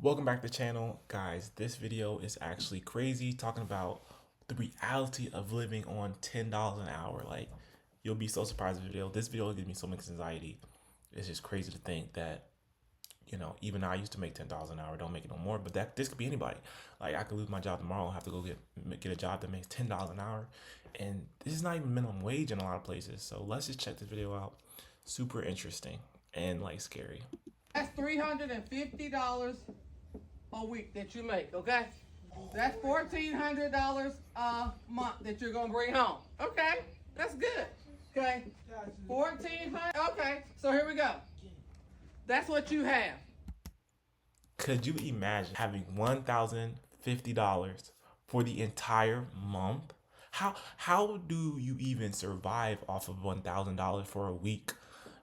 Welcome back to the channel, guys. This video is actually crazy, talking about the reality of living on $10 an hour. Like, you'll be so surprised with the video. This video gives me so much anxiety. It's just crazy to think that, even I used to make $10 an hour, don't make it no more, but this could be anybody. Like, I could lose my job tomorrow and have to go get a job that makes $10 an hour. And this is not even minimum wage in a lot of places. So let's just check this video out. Super interesting and like scary. That's $350 a week that you make, okay? That's $1,400 a month that you're gonna bring home. Okay, that's good. Okay, 1,400. Okay, so here we go. That's what you have. Could you imagine having $1,050 for the entire month? How do you even survive off of $1,000 for a week?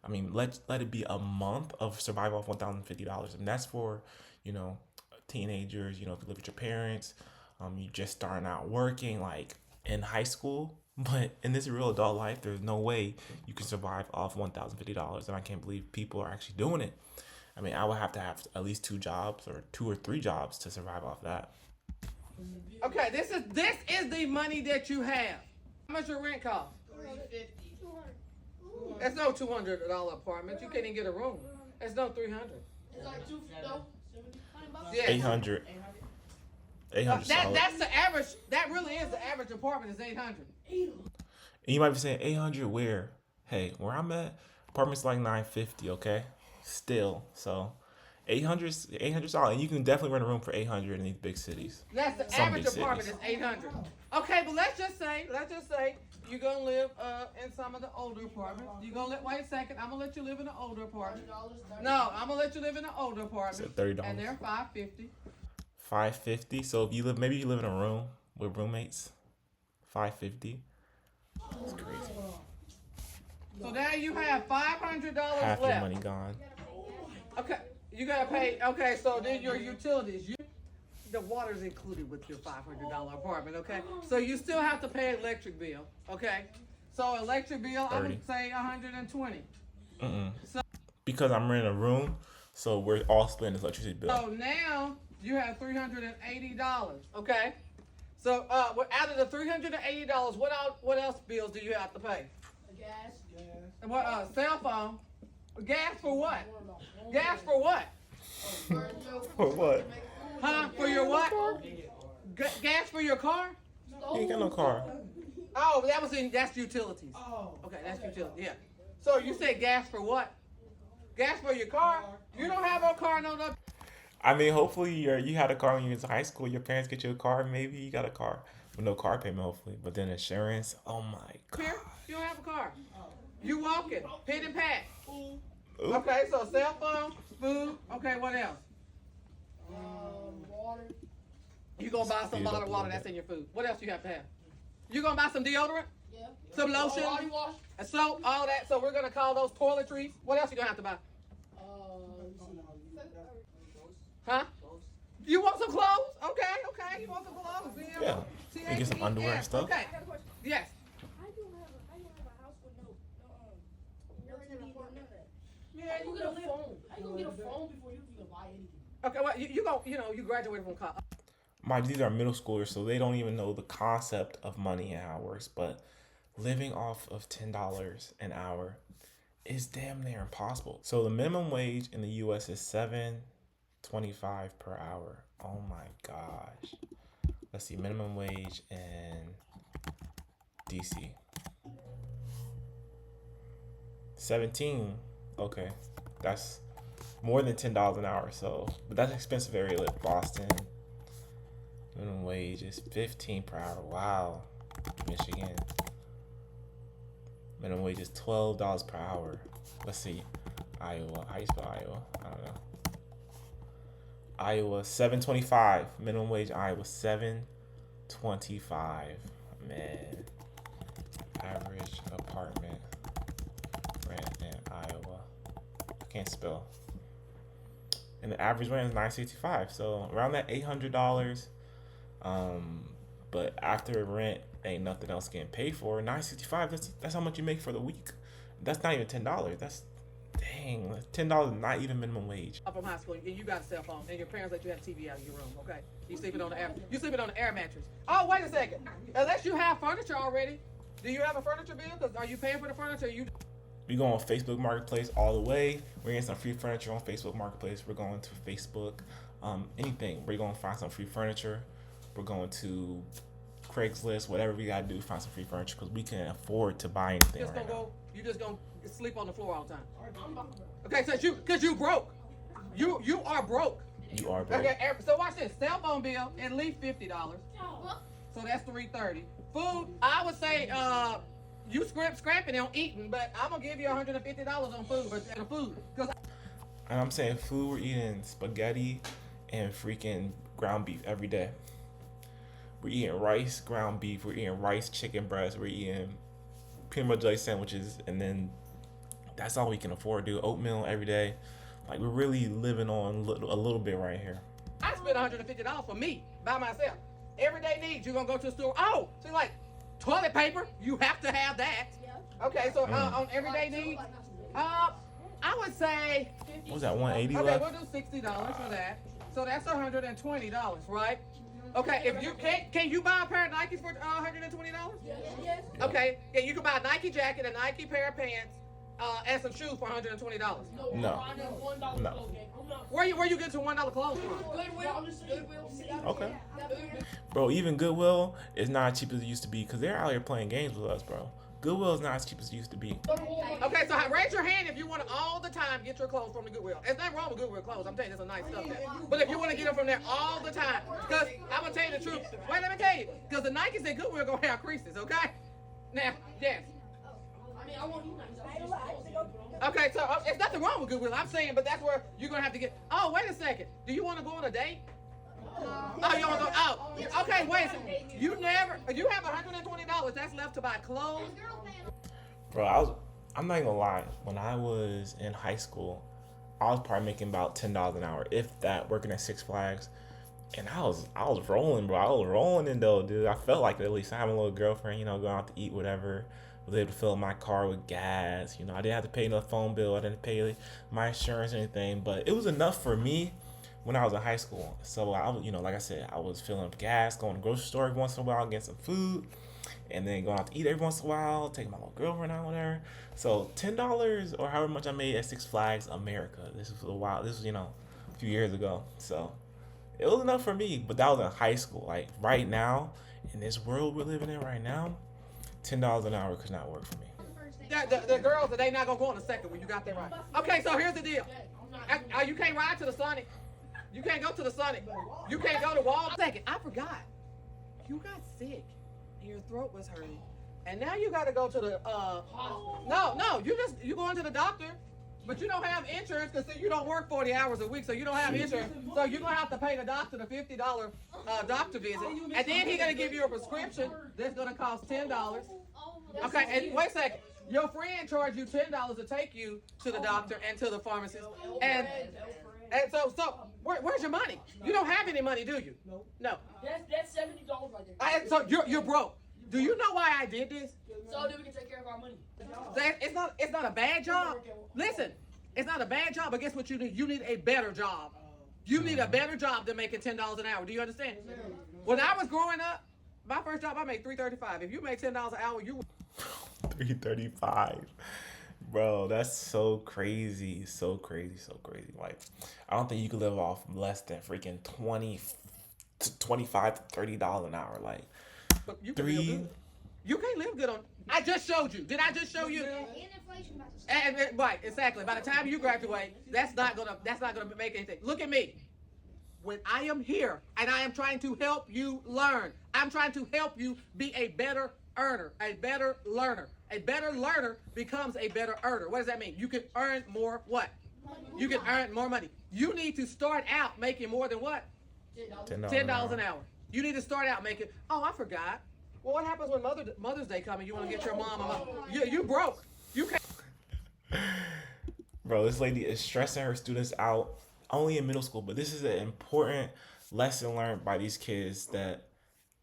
I mean, let it be a month of survival off $1,050, and that's for teenagers. If you live with your parents, you just starting out working, like in high school. But in this real adult life, there's no way you can survive off $1,050, and I can't believe people are actually doing it. I mean, I would have to have at least 2 jobs or 2 or 3 jobs to survive off that. Okay, this is the money that you have. How much your rent cost? $350. That's no $200 apartment. You can't even get a room. That's no $300. It's like $250. Yeah. 800. 800. That's the average. That really is the average apartment is 800. And you might be saying 800 where? Hey, where I'm at, apartment's like 950. Okay, still, so 800 solid, and you can definitely rent a room for 800 in these big cities. That's the Some average big apartment cities. is 800. Okay, but let's just say you're gonna live in some of the older apartments. You're gonna wait a second. I'm gonna let you live in the older apartment. No, I'm gonna let you live in the older apartment. So $30. And they're $550. $550. So if you live, maybe you live in a room with roommates. $550. It's crazy. So now you have $500 Half left. your money gone. Okay, you gotta pay. Okay, so then your utilities. The water's included with your $500 apartment. Okay, so you still have to pay electric bill. Okay, so electric bill, I 30. would say 120. So Because I'm renting a room, so we're all splitting this electricity bill. So now you have $380. Okay, so out of the $380, what else bills do you have to pay? Gas. And what cell phone? Gas for what? Gas for what? For what? Huh? For your what? Gas for your car? You ain't got no car. Oh, that's utilities. Oh. Okay, that's utilities. Yeah. So you said gas for what? Gas for your car? You don't have a car, no. I mean, hopefully you had a car when you was in high school. Your parents get you a car. Maybe you got a car with no car payment, hopefully. But then insurance. Oh my god. Here, you don't have a car. You walking, pit and pack. Ooh. Okay, so cell phone, food. Okay, what else? Water. You gonna buy some Speed it bottled up a water little that's bit. in your food. What else you have to have? You gonna buy some deodorant, Yeah. some lotion, Body wash. and soap, all that. So we're gonna call those toiletries. What else you gonna have to buy? Huh? You want some clothes? Okay. You want some clothes? Yeah. You get some underwear and stuff. Okay. Yes. I don't have a house with no TV, no none of that. Yeah, You get a phone. How you gonna get a phone before you can buy anything? Okay, well, you graduated from college. Mind you, these are middle schoolers, so they don't even know the concept of money and how it works. But living off of $10 an hour is damn near impossible. So the minimum wage in the U.S. is $7.25 per hour. Oh my gosh. Let's see, minimum wage in DC. 17. Okay, that's more than $10 an hour. So, but that's expensive area like Boston. Minimum wage is $15 per hour. Wow. Michigan. Minimum wage is $12 per hour. Let's see. Iowa. How you spell Iowa? I don't know. Iowa, $7.25. Minimum wage Iowa, $7.25. Man. Average apartment rent in Iowa. I can't spell. And the average rent is $965. So around that $800. But after rent, ain't nothing else getting paid for. $965. That's how much you make for the week. That's not even $10. That's Dang, $10 not even minimum wage. From high school, and you got a cell phone, and your parents let you have TV out of your room. Okay, you sleeping on the air. You sleeping on the air mattress. Oh, wait a second. Unless you have furniture already, do you have a furniture bill? Because are you paying for the furniture? You We go on Facebook Marketplace all the way. We're getting some free furniture on Facebook Marketplace. We're going to Facebook, anything. We're going to find some free furniture. We're going to Craigslist, whatever we gotta do, find some free furniture because we can't afford to buy anything just right gonna now. go. You just gonna sleep on the floor all the time. Okay, so cause you broke. You are broke. You are broke. Okay, so watch this. Cell phone bill at least $50. So that's $330. Food, I would say you scrapping on eating, but I'm gonna give you $150 on food, cause And I'm saying food, we're eating spaghetti and freaking ground beef every day. We're eating rice, ground beef. We're eating rice, chicken breast. We're eating peanut butter jelly sandwiches, and then that's all we can afford. Do oatmeal every day. Like we're really living on a little bit right here. I spent $150 for me by myself. Everyday needs. You're gonna go to the store. Oh, so like toilet paper. You have to have that. Okay, so on everyday needs, I would say. What was that, 180 Okay, left? we'll do $60 for that. So that's $120, right? Okay, if you can you buy a pair of Nikes for $120? Yes. Okay, yeah, you can buy a Nike jacket, a Nike pair of pants, and some shoes for $120. No. No. Where you get your $1 clothes from? Goodwill. Okay. Bro, even Goodwill is not as cheap as it used to be because they're out here playing games with us, bro. Goodwill is not as cheap as it used to be. Okay, so raise your hand if you want to all the time get your clothes from the Goodwill. There's nothing wrong with Goodwill clothes. I'm telling you, there's some nice stuff there. But if you want to get them from there all the time, because I'm going to tell you the truth. Wait, let me tell you. Because the Nikes at Goodwill going to have creases, okay? Now, yes. I mean, I want you guys. Okay, so there's nothing wrong with Goodwill. I'm saying, but that's where you're going to have to get. Oh, wait a second. Do you want to go on a date? Oh, you want to go out? Okay, wait a second. You have $120 that's left to buy clothes. Bro, I'm not even gonna lie. When I was in high school, I was probably making about $10 an hour, if that, working at Six Flags. And I was rolling, bro. I was rolling in though, dude. I felt like at least I have a little girlfriend, going out to eat, whatever. Was able to fill my car with gas. I didn't have to pay no phone bill. I didn't pay my insurance or anything. But it was enough for me when I was in high school. So I was, like I said, I was filling up gas, going to the grocery store every once in a while, getting some food, and then going out to eat every once in a while, taking my little girlfriend out, whatever. So $10 or however much I made at Six Flags America. This was a while. This was a few years ago. So it was enough for me. But that was in high school. Like right now, in this world we're living in right now, $10 an hour could not work for me. The girls, they not gonna go on the second one. You got that right. Okay, so here's the deal. You can't ride to the Sonic. You can't go to the Sonic. You can't go to Walmart. Second, I forgot. You got sick and your throat was hurting, and now you got to go to the No, you going to the doctor, but you don't have insurance because you don't work 40 hours a week, so you don't have insurance. So you're gonna have to pay the doctor the $50 doctor visit, and then he's gonna give you a prescription that's gonna cost $10. Okay, and wait a second. Your friend charged you $10 to take you to the doctor and to the pharmacist, and so where's your money? You don't have any money, do you? No. That's $70 right there. So you're broke. Do you know why I did this? So then we can take care of our money. It's not a bad job. Listen, it's not a bad job, but guess what you need? You need a better job. You need a better job than making $10 an hour. Do you understand? When I was growing up, my first job I made $3.35. If you make $10 an hour, you $3.35, bro. That's so crazy, so crazy, so crazy. Like, I don't think you could live off less than freaking $25 to $30 an hour. Like, But you can live three. good. You can't live good on. I just showed you. Did I just show you? And inflation about to start. And right, exactly. By the time you graduate, that's not gonna make anything. Look at me. When I am here and I am trying to help you learn, I'm trying to help you be a better earner, a better learner. A better learner becomes a better earner. What does that mean? You can earn more what? You can earn more money. You need to start out making more than what? $10 an hour. You need to start out making. Oh, I forgot. Well, what happens when Mother's Day comes and you want to get your mom a mom? You broke. You can't. Bro, this lady is stressing her students out only in middle school, but this is an important lesson learned by these kids that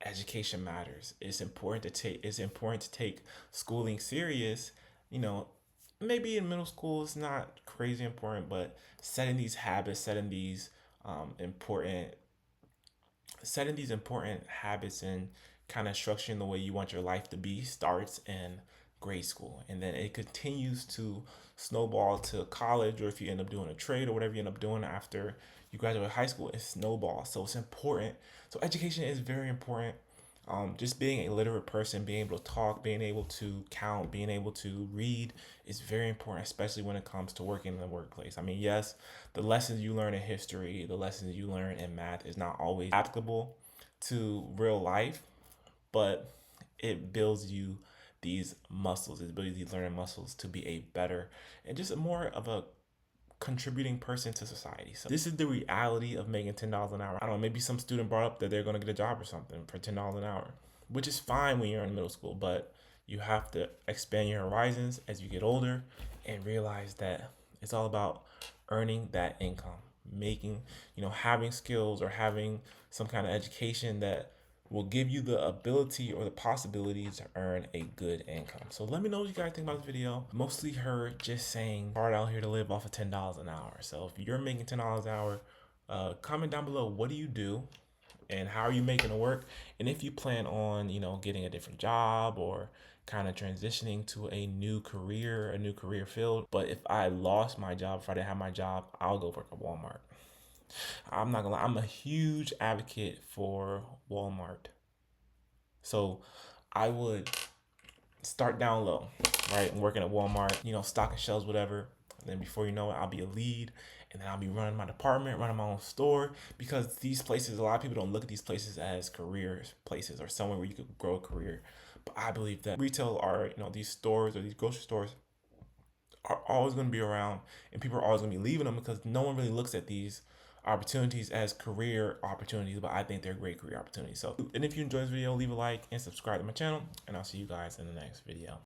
education matters. It's important to take schooling serious, maybe in middle school it's not crazy important, but setting these habits, um, important setting these important habits and kind of structuring the way you want your life to be starts in grade school, and then it continues to snowball to college, or if you end up doing a trade or whatever you end up doing after you graduate high school, it snowballs. So it's important. So education is very important. Just being a literate person, being able to talk, being able to count, being able to read is very important, especially when it comes to working in the workplace. I mean, yes, the lessons you learn in history, the lessons you learn in math is not always applicable to real life, but it builds you these muscles. It builds these learning muscles to be a better and just a more of a contributing person to society. So this is the reality of making $10 an hour. I don't know, maybe some student brought up that they're gonna get a job or something for $10 an hour, which is fine when you're in middle school, but you have to expand your horizons as you get older and realize that it's all about earning that income, making, having skills or having some kind of education that will give you the ability or the possibility to earn a good income. So let me know what you guys think about this video. Mostly her just saying hard out here to live off of $10 an hour. So if you're making $10 an hour, comment down below, what do you do and how are you making it work? And if you plan on, getting a different job or kind of transitioning to a new career field. But if I lost my job, if I didn't have my job, I'll go work at Walmart. I'm not gonna lie, I'm a huge advocate for Walmart. So I would start down low, right? I'm working at Walmart, stocking shelves, whatever. And then before you know it, I'll be a lead, and then I'll be running my department, running my own store, because these places, a lot of people don't look at these places as career places or somewhere where you could grow a career. But I believe that retail are, these stores or these grocery stores are always going to be around, and people are always going to be leaving them because no one really looks at these opportunities as career opportunities, but I think they're great career opportunities. So, and if you enjoyed this video, leave a like and subscribe to my channel, and I'll see you guys in the next video.